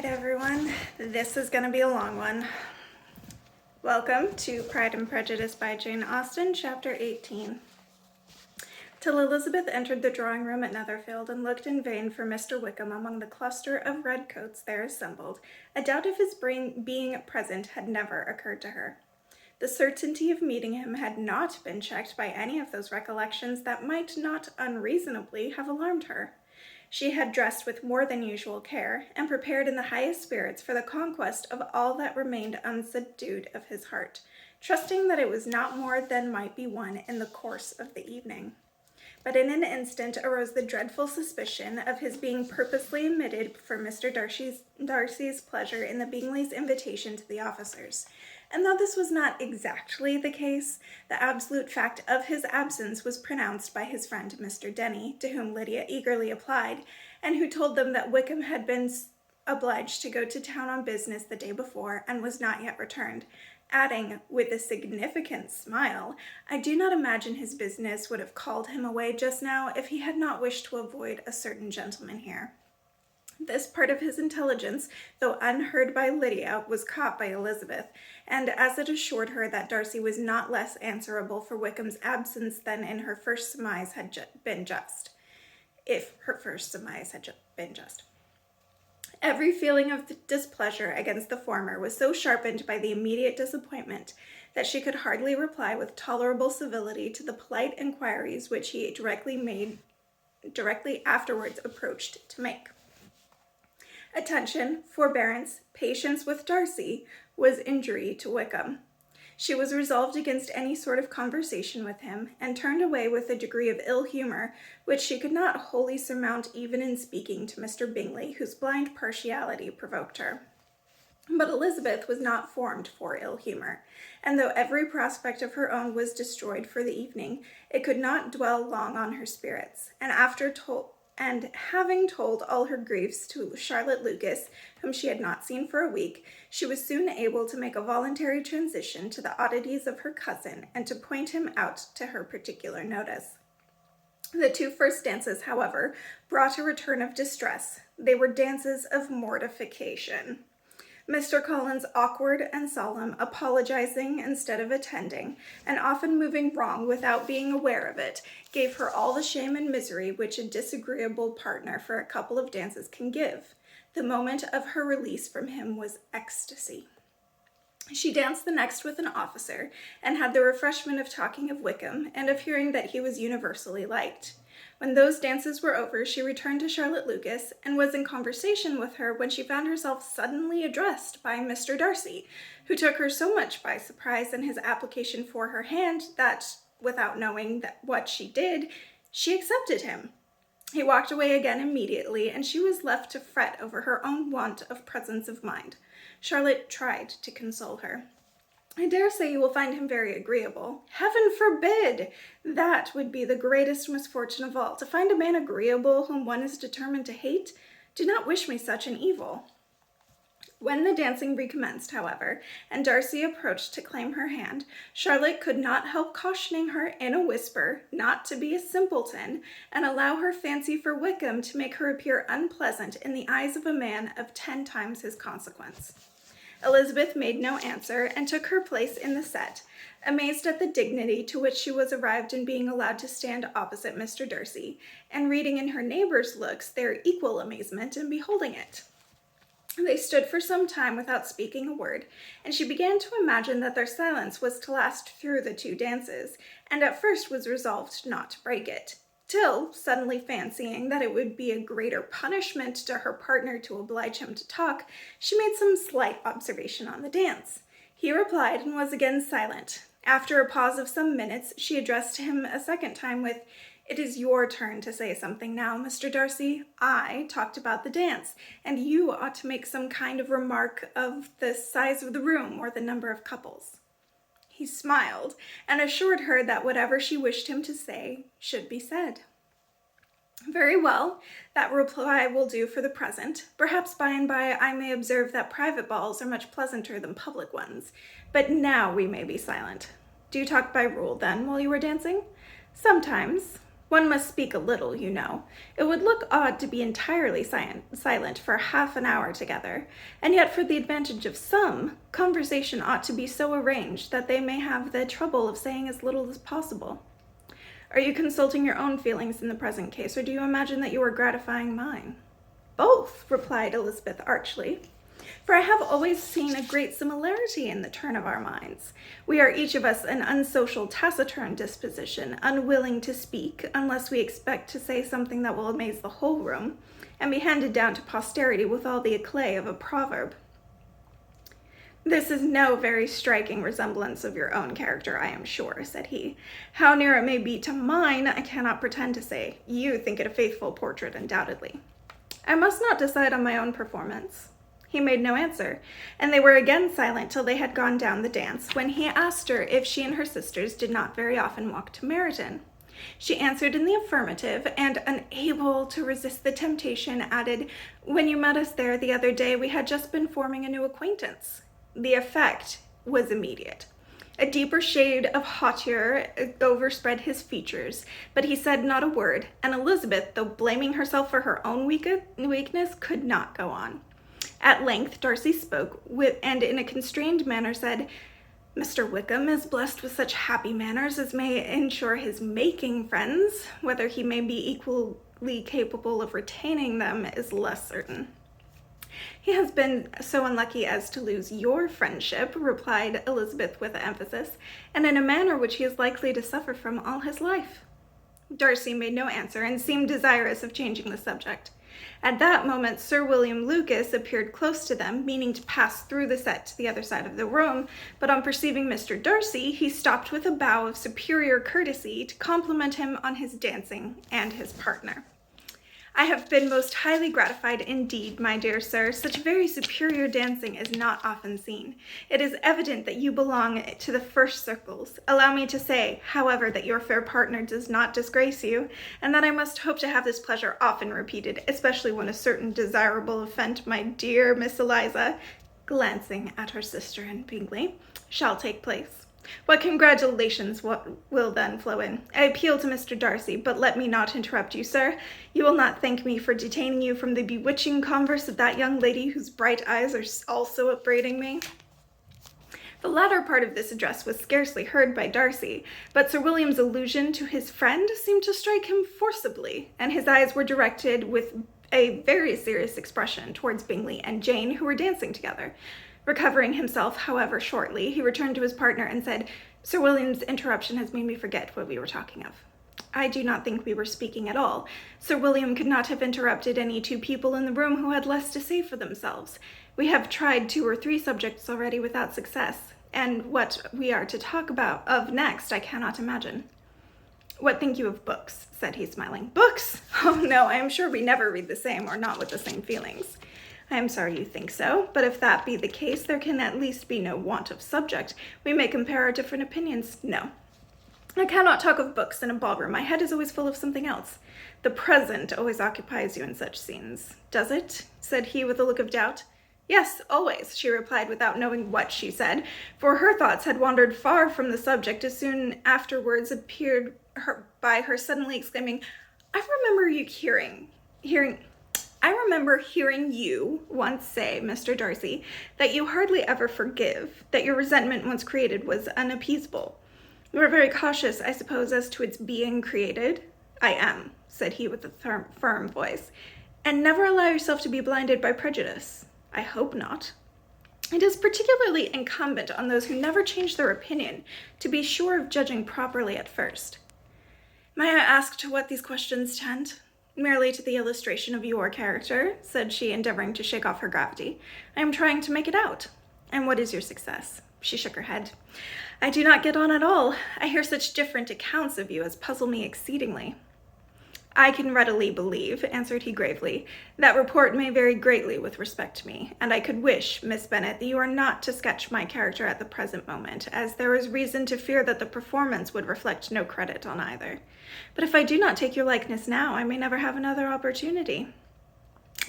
right, everyone, this is going to be a long one. Welcome to Pride and Prejudice by Jane Austen, Chapter 18. Till Elizabeth entered the drawing room at Netherfield and looked in vain for Mr. Wickham among the cluster of redcoats there assembled, a doubt of his being present had never occurred to her. The certainty of meeting him had not been checked by any of those recollections that might not unreasonably have alarmed her. She had dressed with more than usual care, and prepared in the highest spirits for the conquest of all that remained unsubdued of his heart, trusting that it was not more than might be won in the course of the evening. But in an instant arose the dreadful suspicion of his being purposely omitted for Mr. Darcy's pleasure in the Bingleys' invitation to the officers. And though this was not exactly the case, the absolute fact of his absence was pronounced by his friend Mr. Denny, to whom Lydia eagerly applied, and who told them that Wickham had been obliged to go to town on business the day before, and was not yet returned, adding, with a significant smile, "I do not imagine his business would have called him away just now if he had not wished to avoid a certain gentleman here." This part of his intelligence, though unheard by Lydia, was caught by Elizabeth, and as it assured her that Darcy was not less answerable for Wickham's absence than in her first surmise had been just, if her first surmise had been just. Every feeling of displeasure against the former was so sharpened by the immediate disappointment that she could hardly reply with tolerable civility to the polite inquiries which he directly afterwards approached to make. Attention, forbearance, patience with Darcy was injury to Wickham. She was resolved against any sort of conversation with him, and turned away with a degree of ill humour which she could not wholly surmount even in speaking to Mr. Bingley, whose blind partiality provoked her. But Elizabeth was not formed for ill humour, and though every prospect of her own was destroyed for the evening, it could not dwell long on her spirits, and having told all her griefs to Charlotte Lucas, whom she had not seen for a week, she was soon able to make a voluntary transition to the oddities of her cousin, and to point him out to her particular notice. The two first dances, however, brought a return of distress. They were dances of mortification. Mr. Collins, awkward and solemn, apologizing instead of attending, and often moving wrong without being aware of it, gave her all the shame and misery which a disagreeable partner for a couple of dances can give. The moment of her release from him was ecstasy. She danced the next with an officer, and had the refreshment of talking of Wickham, and of hearing that he was universally liked. When those dances were over, she returned to Charlotte Lucas, and was in conversation with her when she found herself suddenly addressed by Mr. Darcy, who took her so much by surprise in his application for her hand that, without knowing what she did, she accepted him. He walked away again immediately, and she was left to fret over her own want of presence of mind. Charlotte tried to console her. "I dare say you will find him very agreeable." "Heaven forbid! That would be the greatest misfortune of all, to find a man agreeable whom one is determined to hate. Do not wish me such an evil." When the dancing recommenced, however, and Darcy approached to claim her hand, Charlotte could not help cautioning her in a whisper not to be a simpleton, and allow her fancy for Wickham to make her appear unpleasant in the eyes of a man of 10 times his consequence. Elizabeth made no answer, and took her place in the set, amazed at the dignity to which she was arrived in being allowed to stand opposite Mr. Darcy, and reading in her neighbours' looks their equal amazement in beholding it. They stood for some time without speaking a word, and she began to imagine that their silence was to last through the 2 dances, and at first was resolved not to break it, till, suddenly fancying that it would be a greater punishment to her partner to oblige him to talk, she made some slight observation on the dance. He replied, and was again silent. After a pause of some minutes, she addressed him a second time with, "It is your turn to say something now, Mr. Darcy. I talked about the dance, and you ought to make some kind of remark of the size of the room or the number of couples." He smiled, and assured her that whatever she wished him to say should be said. "Very well, that reply will do for the present. Perhaps by and by I may observe that private balls are much pleasanter than public ones. But now we may be silent. Do you talk by rule, then, while you are dancing?" "Sometimes." One must speak a little, you know. It would look odd to be entirely silent for half an hour together, and yet for the advantage of some, conversation ought to be so arranged that they may have the trouble of saying as little as possible. Are you consulting your own feelings in the present case, or do you imagine that you are gratifying mine? Both, replied Elizabeth archly. For I have always seen a great similarity in the turn of our minds. We are each of us an unsocial, taciturn disposition, unwilling to speak unless we expect to say something that will amaze the whole room, and be handed down to posterity with all the éclat of a proverb. This is no very striking resemblance of your own character, I am sure, said he. How near it may be to mine, I cannot pretend to say. You think it a faithful portrait, undoubtedly. I must not decide on my own performance. He made no answer, and they were again silent till they had gone down the dance, when he asked her if she and her sisters did not very often walk to Meryton. She answered in the affirmative, and unable to resist the temptation, added, When you met us there the other day, we had just been forming a new acquaintance. The effect was immediate. A deeper shade of hauteur overspread his features, but he said not a word, and Elizabeth, though blaming herself for her own weakness, could not go on. At length Darcy spoke, and in a constrained manner said, Mr. Wickham is blessed with such happy manners as may ensure his making friends. Whether he may be equally capable of retaining them is less certain. He has been so unlucky as to lose your friendship, replied Elizabeth with emphasis, and in a manner which he is likely to suffer from all his life. Darcy made no answer and seemed desirous of changing the subject. At that moment Sir William Lucas appeared close to them, meaning to pass through the set to the other side of the room, but on perceiving Mr. Darcy, he stopped with a bow of superior courtesy to compliment him on his dancing and his partner. I have been most highly gratified indeed, my dear sir. Such very superior dancing is not often seen. It is evident that you belong to the first circles. Allow me to say, however, that your fair partner does not disgrace you, and that I must hope to have this pleasure often repeated, especially when a certain desirable event, my dear Miss Eliza, glancing at her sister and Bingley, shall take place. What congratulations will then flow in. I appeal to Mr. Darcy, but let me not interrupt you, sir. You will not thank me for detaining you from the bewitching converse of that young lady whose bright eyes are also upbraiding me. The latter part of this address was scarcely heard by Darcy, but Sir William's allusion to his friend seemed to strike him forcibly, and his eyes were directed with a very serious expression towards Bingley and Jane, who were dancing together. Recovering himself, however, shortly, he returned to his partner and said, Sir William's interruption has made me forget what we were talking of. I do not think we were speaking at all. Sir William could not have interrupted any two people in the room who had less to say for themselves. We have tried 2 or 3 subjects already without success, and what we are to talk of next I cannot imagine. What think you of books? Said he, smiling. Books? Oh no, I am sure we never read the same, or not with the same feelings. I am sorry you think so, but if that be the case, there can at least be no want of subject. We may compare our different opinions. No, I cannot talk of books in a ballroom. My head is always full of something else. The present always occupies you in such scenes. Does it? Said he with a look of doubt. Yes, always, she replied without knowing what she said, for her thoughts had wandered far from the subject as soon afterwards appeared by her suddenly exclaiming, I remember hearing you once say, Mr. Darcy, that you hardly ever forgive, that your resentment once created was unappeasable. You are very cautious, I suppose, as to its being created? I am, said he with a firm voice. And never allow yourself to be blinded by prejudice? I hope not. It is particularly incumbent on those who never change their opinion to be sure of judging properly at first. May I ask to what these questions tend? Merely to the illustration of your character, said she, endeavoring to shake off her gravity. I am trying to make it out. And what is your success? She shook her head. I do not get on at all. I hear such different accounts of you as puzzle me exceedingly. I can readily believe, answered he gravely, that report may vary greatly with respect to me, and I could wish, Miss Bennet, that you are not to sketch my character at the present moment, as there is reason to fear that the performance would reflect no credit on either. But if I do not take your likeness now, I may never have another opportunity.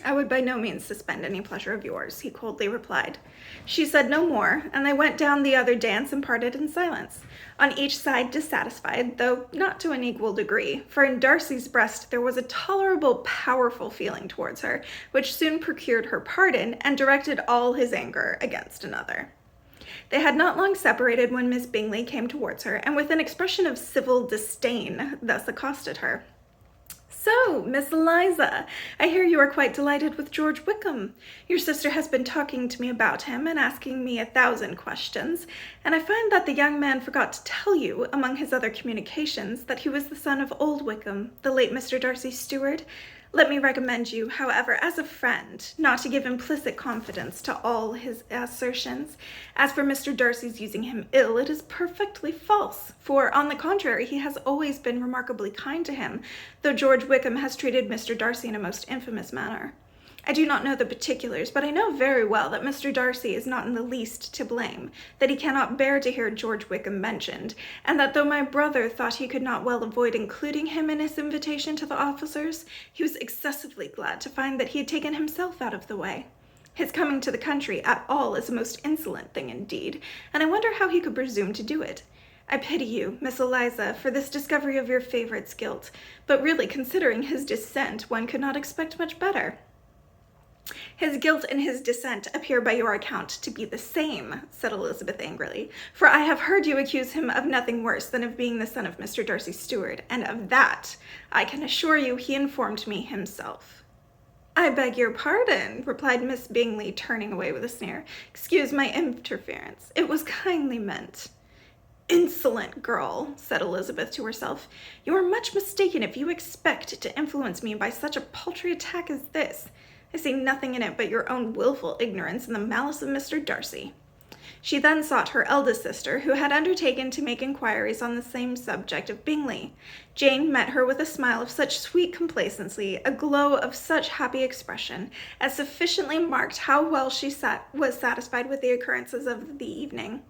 I would by no means suspend any pleasure of yours, he coldly replied. She said no more, and they went down the other dance and parted in silence, on each side dissatisfied, though not to an equal degree, for in Darcy's breast there was a tolerable, powerful feeling towards her, which soon procured her pardon and directed all his anger against another. They had not long separated when Miss Bingley came towards her, and with an expression of civil disdain thus accosted her. So, Miss Eliza, I hear you are quite delighted with George Wickham. Your sister has been talking to me about him and asking me 1,000 questions, and I find that the young man forgot to tell you, among his other communications, that he was the son of old Wickham, the late Mr. Darcy's steward. Let me recommend you, however, as a friend, not to give implicit confidence to all his assertions. As for Mr. Darcy's using him ill, it is perfectly false, for, on the contrary, he has always been remarkably kind to him, though George Wickham has treated Mr. Darcy in a most infamous manner. I do not know the particulars, but I know very well that Mr. Darcy is not in the least to blame, that he cannot bear to hear George Wickham mentioned, and that though my brother thought he could not well avoid including him in his invitation to the officers, he was excessively glad to find that he had taken himself out of the way. His coming to the country at all is a most insolent thing indeed, and I wonder how he could presume to do it. I pity you, Miss Eliza, for this discovery of your favourite's guilt, but really, considering his descent, one could not expect much better. His guilt and his descent appear by your account to be the same, said Elizabeth angrily, for I have heard you accuse him of nothing worse than of being the son of Mr. Darcy's steward, and of that, I can assure you, he informed me himself. I beg your pardon, replied Miss Bingley, turning away with a sneer. Excuse my interference. It was kindly meant. Insolent girl, said Elizabeth to herself. You are much mistaken if you expect to influence me by such a paltry attack as this. I see nothing in it but your own wilful ignorance and the malice of Mr. Darcy. She then sought her eldest sister, who had undertaken to make inquiries on the same subject of Bingley. Jane met her with a smile of such sweet complacency, a glow of such happy expression, as sufficiently marked how well she was satisfied with the occurrences of the evening.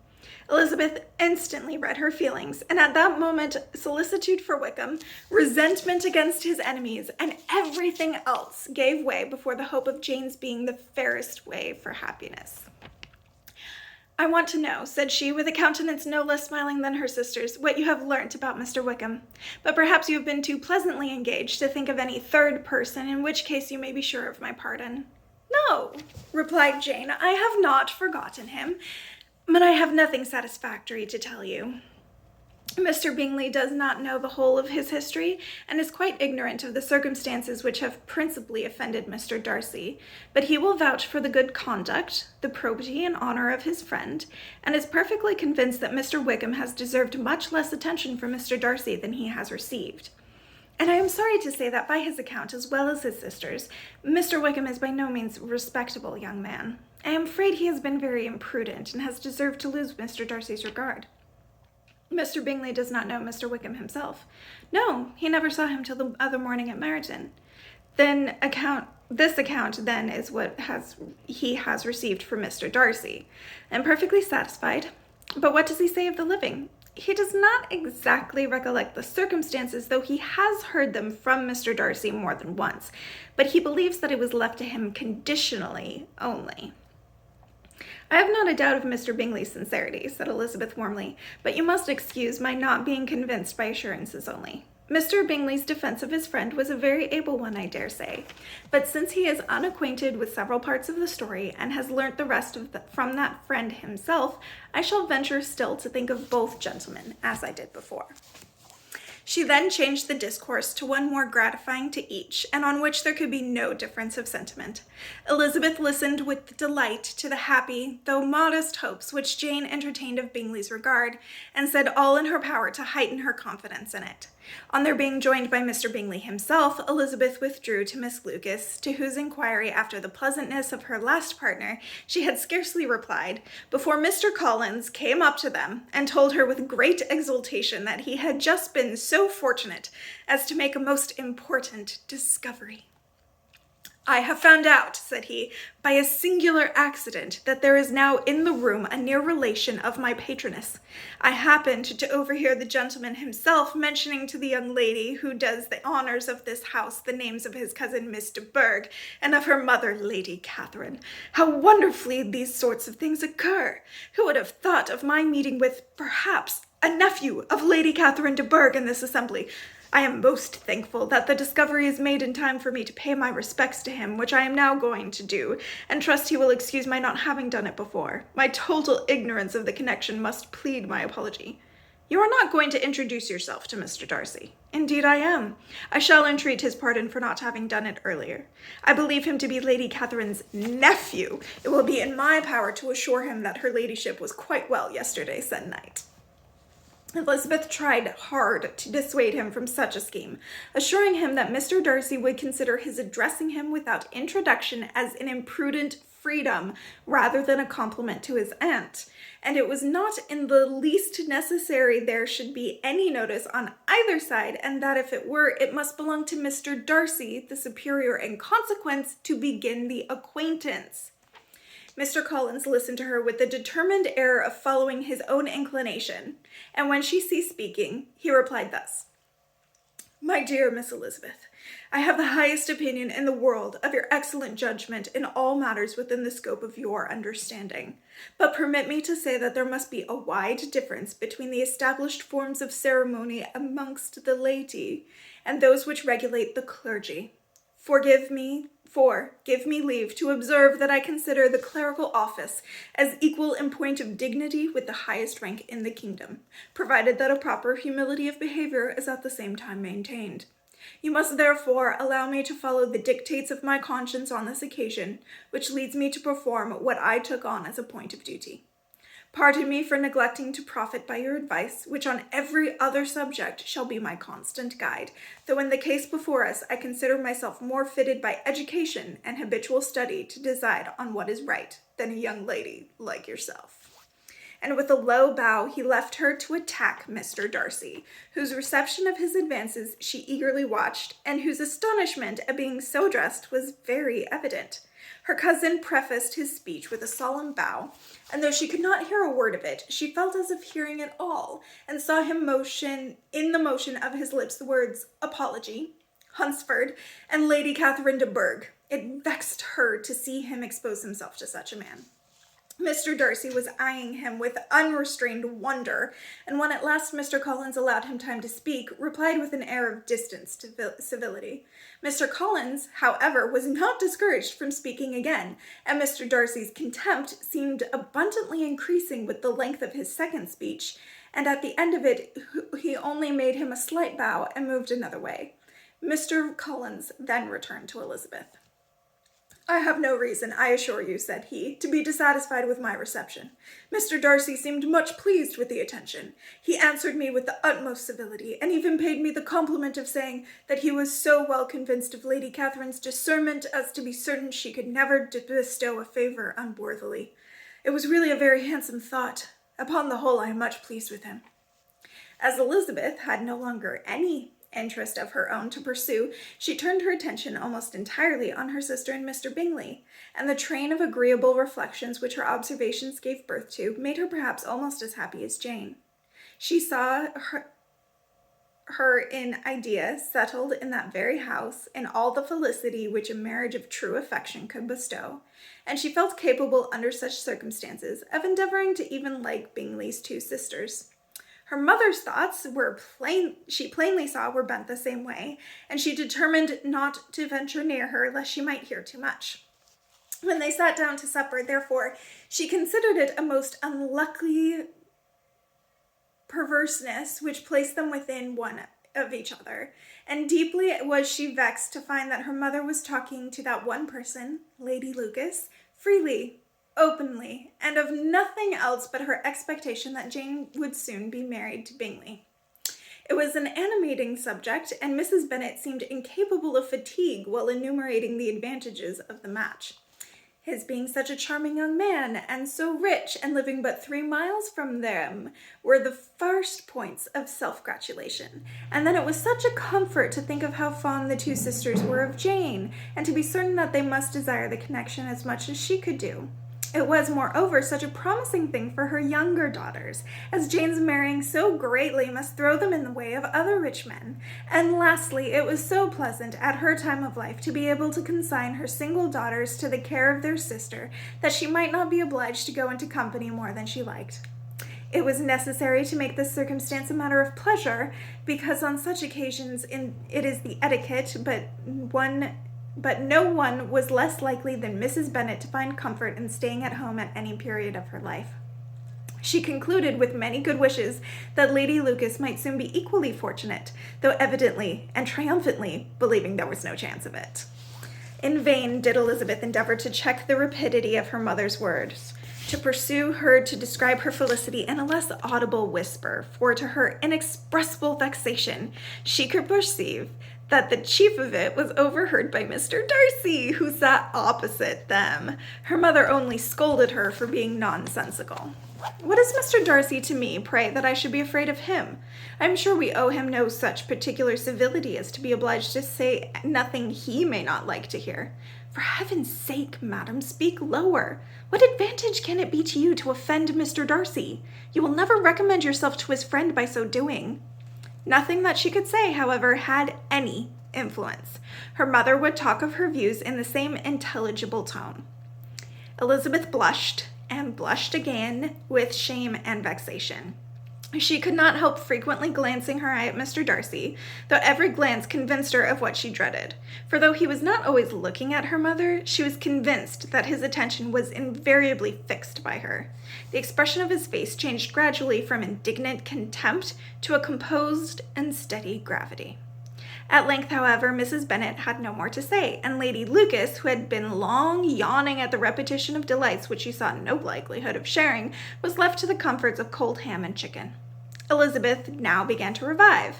Elizabeth instantly read her feelings, and at that moment solicitude for Wickham, resentment against his enemies, and everything else gave way before the hope of Jane's being the fairest way for happiness. I want to know, said she, with a countenance no less smiling than her sister's, what you have learnt about Mr. Wickham. But perhaps you have been too pleasantly engaged to think of any third person, in which case you may be sure of my pardon. No, replied Jane, I have not forgotten him. But I have nothing satisfactory to tell you. Mr. Bingley does not know the whole of his history, and is quite ignorant of the circumstances which have principally offended Mr. Darcy, but he will vouch for the good conduct, the probity and honour of his friend, and is perfectly convinced that Mr. Wickham has deserved much less attention from Mr. Darcy than he has received. And I am sorry to say that by his account, as well as his sister's, Mr. Wickham is by no means a respectable young man. I am afraid he has been very imprudent, and has deserved to lose Mr. Darcy's regard. Mr. Bingley does not know Mr. Wickham himself. No, he never saw him till the other morning at Meryton. This account, then, is what he has received from Mr. Darcy. I am perfectly satisfied. But what does he say of the living? He does not exactly recollect the circumstances, though he has heard them from Mr. Darcy more than once, but he believes that it was left to him conditionally only. I have not a doubt of Mr. Bingley's sincerity, said Elizabeth warmly, but you must excuse my not being convinced by assurances only. Mr. Bingley's defense of his friend was a very able one, I dare say, but since he is unacquainted with several parts of the story, and has learnt the rest from that friend himself, I shall venture still to think of both gentlemen, as I did before. She then changed the discourse to one more gratifying to each, and on which there could be no difference of sentiment. Elizabeth listened with delight to the happy, though modest hopes which Jane entertained of Bingley's regard, and said all in her power to heighten her confidence in it. On their being joined by Mr. Bingley himself, Elizabeth withdrew to Miss Lucas, to whose inquiry after the pleasantness of her last partner she had scarcely replied, before Mr. Collins came up to them and told her with great exultation that he had just been so fortunate as to make a most important discovery. "I have found out," said he, "by a singular accident, that there is now in the room a near relation of my patroness. I happened to overhear the gentleman himself mentioning to the young lady who does the honours of this house the names of his cousin Miss de Bourgh, and of her mother Lady Catherine. How wonderfully these sorts of things occur! Who would have thought of my meeting with, perhaps, a nephew of Lady Catherine de Bourgh in this assembly? I am most thankful that the discovery is made in time for me to pay my respects to him, which I am now going to do, and trust he will excuse my not having done it before. My total ignorance of the connection must plead my apology." "You are not going to introduce yourself to Mr. Darcy." "Indeed I am. I shall entreat his pardon for not having done it earlier. I believe him to be Lady Catherine's nephew. It will be in my power to assure him that her ladyship was quite well yesterday se'nnight." Elizabeth tried hard to dissuade him from such a scheme, assuring him that Mr. Darcy would consider his addressing him without introduction as an imprudent freedom rather than a compliment to his aunt, and it was not in the least necessary there should be any notice on either side, and that if it were, it must belong to Mr. Darcy, the superior in consequence, to begin the acquaintance. Mr. Collins listened to her with the determined air of following his own inclination, and when she ceased speaking, he replied thus: "My dear Miss Elizabeth, I have the highest opinion in the world of your excellent judgment in all matters within the scope of your understanding. But permit me to say that there must be a wide difference between the established forms of ceremony amongst the laity and those which regulate the clergy. Give me leave to observe that I consider the clerical office as equal in point of dignity with the highest rank in the kingdom, provided that a proper humility of behavior is at the same time maintained. You must therefore allow me to follow the dictates of my conscience on this occasion, which leads me to perform what I took on as a point of duty. Pardon me for neglecting to profit by your advice, which on every other subject shall be my constant guide, though in the case before us I consider myself more fitted by education and habitual study to decide on what is right than a young lady like yourself." And with a low bow he left her to attack Mr. Darcy, whose reception of his advances she eagerly watched, and whose astonishment at being so dressed was very evident. Her cousin prefaced his speech with a solemn bow, and though she could not hear a word of it, she felt as if hearing it all, and saw him motion in the motion of his lips the words apology, Hunsford, and Lady Catherine de Bourgh. It vexed her to see him expose himself to such a man. Mr. Darcy was eyeing him with unrestrained wonder, and when at last Mr. Collins allowed him time to speak, replied with an air of distant civility. Mr. Collins, however, was not discouraged from speaking again, and Mr. Darcy's contempt seemed abundantly increasing with the length of his second speech, and at the end of it he only made him a slight bow and moved another way. Mr. Collins then returned to Elizabeth. "I have no reason, I assure you," said he, "to be dissatisfied with my reception. Mr. Darcy seemed much pleased with the attention. He answered me with the utmost civility, and even paid me the compliment of saying that he was so well convinced of Lady Catherine's discernment as to be certain she could never bestow a favour unworthily. It was really a very handsome thought. Upon the whole, I am much pleased with him." As Elizabeth had no longer any interest of her own to pursue, she turned her attention almost entirely on her sister and Mr. Bingley, and the train of agreeable reflections which her observations gave birth to made her perhaps almost as happy as Jane. She saw her in idea settled in that very house in all the felicity which a marriage of true affection could bestow, and she felt capable under such circumstances of endeavouring to even like Bingley's two sisters. Her mother's thoughts she plainly saw were bent the same way, and she determined not to venture near her lest she might hear too much. When they sat down to supper, therefore, she considered it a most unlucky perverseness which placed them within one of each other, and deeply was she vexed to find that her mother was talking to that one person, Lady Lucas, freely, openly, and of nothing else but her expectation that Jane would soon be married to Bingley. It was an animating subject, and Mrs. Bennet seemed incapable of fatigue while enumerating the advantages of the match. His being such a charming young man, and so rich, and living but 3 miles from them, were the first points of self-gratulation. And then it was such a comfort to think of how fond the two sisters were of Jane, and to be certain that they must desire the connection as much as she could do. It was, moreover, such a promising thing for her younger daughters, as Jane's marrying so greatly must throw them in the way of other rich men. And lastly, it was so pleasant at her time of life to be able to consign her single daughters to the care of their sister, that she might not be obliged to go into company more than she liked. It was necessary to make this circumstance a matter of pleasure, because on such occasions it is the etiquette, but no one was less likely than Mrs. Bennet to find comfort in staying at home at any period of her life. She concluded with many good wishes that Lady Lucas might soon be equally fortunate, though evidently and triumphantly believing there was no chance of it. In vain did Elizabeth endeavor to check the rapidity of her mother's words, to pursue her to describe her felicity in a less audible whisper, for to her inexpressible vexation she could perceive that the chief of it was overheard by Mr. Darcy, who sat opposite them. Her mother only scolded her for being nonsensical. "What is Mr. Darcy to me, pray, that I should be afraid of him? I am sure we owe him no such particular civility as to be obliged to say nothing he may not like to hear. For heaven's sake, madam, speak lower. What advantage can it be to you to offend Mr. Darcy? You will never recommend yourself to his friend by so doing." Nothing that she could say, however, had any influence. Her mother would talk of her views in the same intelligible tone. Elizabeth blushed, and blushed again with shame and vexation. She could not help frequently glancing her eye at Mr. Darcy, though every glance convinced her of what she dreaded. For though he was not always looking at her mother, she was convinced that his attention was invariably fixed by her. The expression of his face changed gradually from indignant contempt to a composed and steady gravity. At length, however, Mrs. Bennet had no more to say, and Lady Lucas, who had been long yawning at the repetition of delights which she saw no likelihood of sharing, was left to the comforts of cold ham and chicken. Elizabeth now began to revive,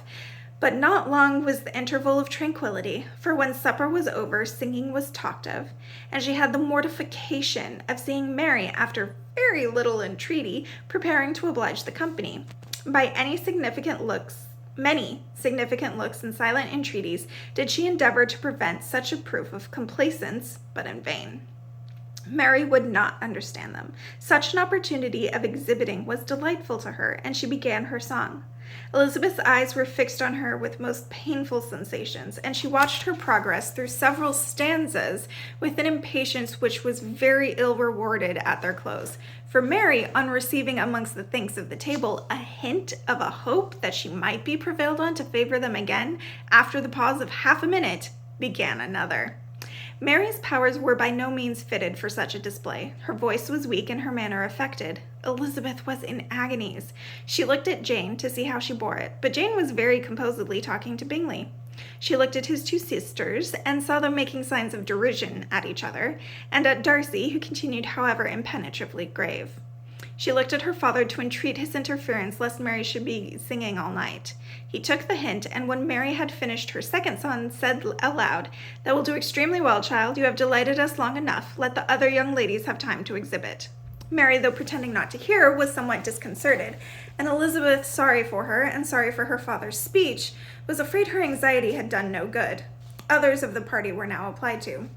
but not long was the interval of tranquillity, for when supper was over, singing was talked of, and she had the mortification of seeing Mary, after very little entreaty, preparing to oblige the company. By many significant looks and silent entreaties did she endeavor to prevent such a proof of complaisance, but in vain. Mary would not understand them. Such an opportunity of exhibiting was delightful to her, and she began her song. Elizabeth's eyes were fixed on her with most painful sensations, and she watched her progress through several stanzas with an impatience which was very ill rewarded at their close. For Mary, on receiving amongst the thanks of the table a hint of a hope that she might be prevailed on to favor them again, after the pause of half a minute, began another. Mary's powers were by no means fitted for such a display. Her voice was weak and her manner affected. Elizabeth was in agonies. She looked at Jane to see how she bore it, but Jane was very composedly talking to Bingley. She looked at his two sisters and saw them making signs of derision at each other, and at Darcy, who continued, however, impenetrably grave. She looked at her father to entreat his interference lest Mary should be singing all night. He took the hint, and when Mary had finished her second song, said aloud, "That will do extremely well, child. You have delighted us long enough. Let the other young ladies have time to exhibit." Mary, though pretending not to hear, was somewhat disconcerted, and Elizabeth, sorry for her, and sorry for her father's speech, was afraid her anxiety had done no good. Others of the party were now applied to.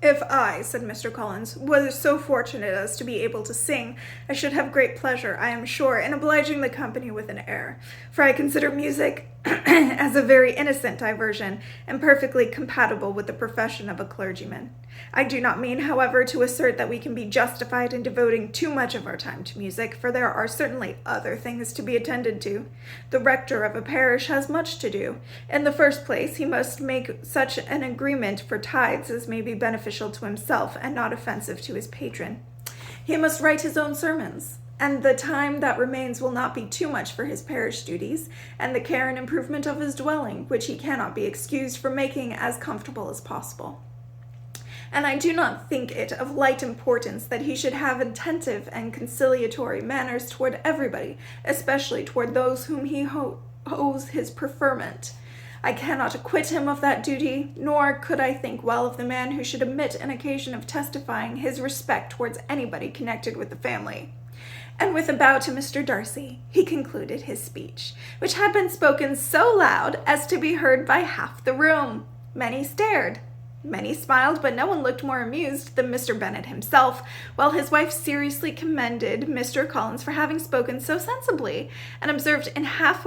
"If I," said Mr. Collins, "was so fortunate as to be able to sing, I should have great pleasure, I am sure, in obliging the company with an air, for I consider music as a very innocent diversion, and perfectly compatible with the profession of a clergyman. I do not mean, however, to assert that we can be justified in devoting too much of our time to music, for there are certainly other things to be attended to. The rector of a parish has much to do. In the first place, he must make such an agreement for tithes as may be beneficial to himself and not offensive to his patron. He must write his own sermons, and the time that remains will not be too much for his parish duties, and the care and improvement of his dwelling, which he cannot be excused for making as comfortable as possible. And I do not think it of light importance that he should have attentive and conciliatory manners toward everybody, especially toward those whom he owes his preferment. I cannot acquit him of that duty, nor could I think well of the man who should omit an occasion of testifying his respect towards anybody connected with the family." And with a bow to Mr. Darcy, he concluded his speech, which had been spoken so loud as to be heard by half the room. Many stared. Many smiled, but no one looked more amused than Mr. Bennet himself, while his wife seriously commended Mr. Collins for having spoken so sensibly, and observed in a half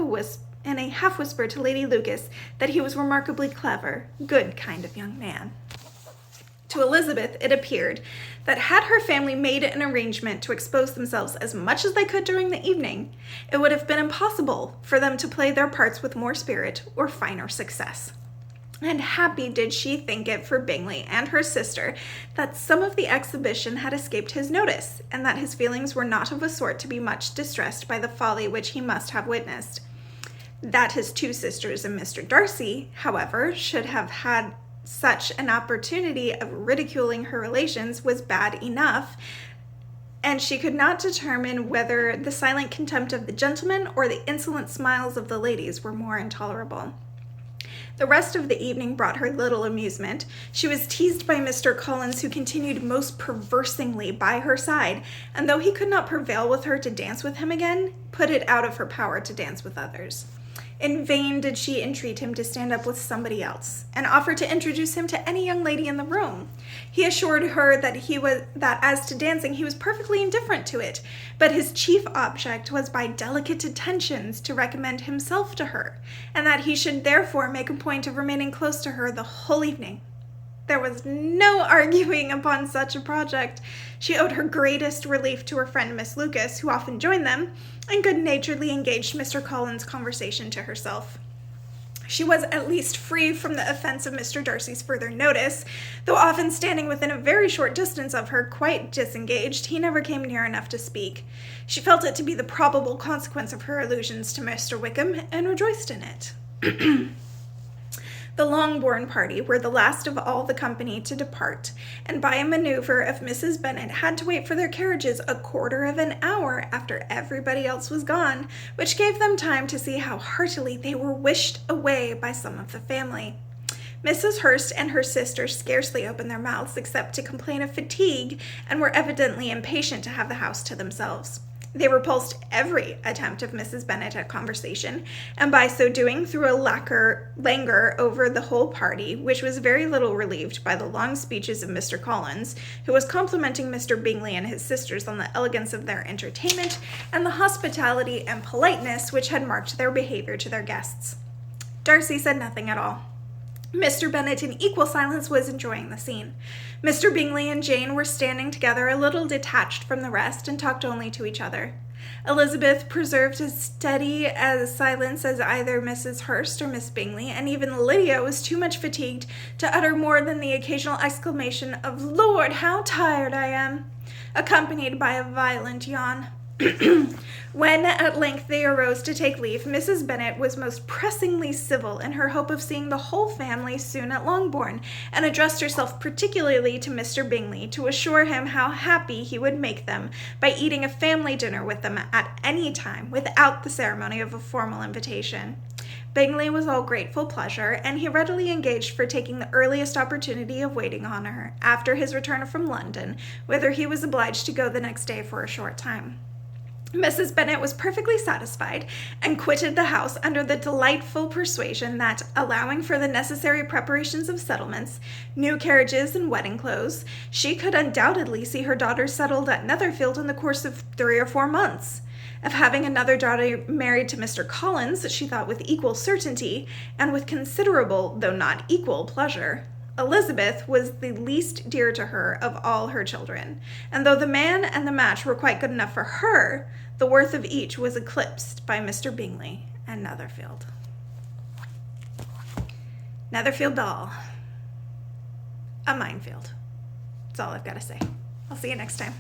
whisper to Lady Lucas that he was remarkably clever, good kind of young man. To Elizabeth, it appeared that had her family made an arrangement to expose themselves as much as they could during the evening, it would have been impossible for them to play their parts with more spirit or finer success. And happy did she think it for Bingley and her sister that some of the exhibition had escaped his notice, and that his feelings were not of a sort to be much distressed by the folly which he must have witnessed. That his two sisters and Mr. Darcy, however, should have had such an opportunity of ridiculing her relations was bad enough, and she could not determine whether the silent contempt of the gentlemen or the insolent smiles of the ladies were more intolerable. The rest of the evening brought her little amusement. She was teased by Mr. Collins, who continued most perversingly by her side, and though he could not prevail with her to dance with him again, put it out of her power to dance with others. In vain did she entreat him to stand up with somebody else, and offer to introduce him to any young lady in the room. He assured her that as to dancing he was perfectly indifferent to it, but his chief object was by delicate attentions to recommend himself to her, and that he should therefore make a point of remaining close to her the whole evening. There was no arguing upon such a project. She owed her greatest relief to her friend Miss Lucas, who often joined them, and good-naturedly engaged Mr. Collins' conversation to herself. She was at least free from the offense of Mr. Darcy's further notice, though often standing within a very short distance of her, quite disengaged, he never came near enough to speak. She felt it to be the probable consequence of her allusions to Mr. Wickham, and rejoiced in it. The Longbourn party were the last of all the company to depart, and by a maneuver of Mrs. Bennet had to wait for their carriages a quarter of an hour after everybody else was gone, which gave them time to see how heartily they were wished away by some of the family. Mrs. Hurst and her sister scarcely opened their mouths except to complain of fatigue, and were evidently impatient to have the house to themselves. They repulsed every attempt of Mrs. Bennet at conversation, and by so doing threw a languor over the whole party, which was very little relieved by the long speeches of Mr. Collins, who was complimenting Mr. Bingley and his sisters on the elegance of their entertainment, and the hospitality and politeness which had marked their behaviour to their guests. Darcy said nothing at all. Mr. Bennet, in equal silence, was enjoying the scene. Mr. Bingley and Jane were standing together a little detached from the rest, and talked only to each other. Elizabeth preserved as steady a silence as either Mrs. Hurst or Miss Bingley, and even Lydia was too much fatigued to utter more than the occasional exclamation of "Lord, how tired I am!" accompanied by a violent yawn. When at length they arose to take leave, Mrs. Bennet was most pressingly civil in her hope of seeing the whole family soon at Longbourn, and addressed herself particularly to Mr. Bingley to assure him how happy he would make them by eating a family dinner with them at any time without the ceremony of a formal invitation. Bingley was all grateful pleasure, and he readily engaged for taking the earliest opportunity of waiting on her after his return from London, whither he was obliged to go the next day for a short time. Mrs. Bennet was perfectly satisfied, and quitted the house under the delightful persuasion that, allowing for the necessary preparations of settlements, new carriages, and wedding clothes, she could undoubtedly see her daughter settled at Netherfield in the course of 3 or 4 months. Of having another daughter married to Mr. Collins, she thought with equal certainty, and with considerable, though not equal, pleasure. Elizabeth was the least dear to her of all her children, and though the man and the match were quite good enough for her, the worth of each was eclipsed by Mr. Bingley and Netherfield. Netherfield Ball. A minefield. That's all I've got to say. I'll see you next time.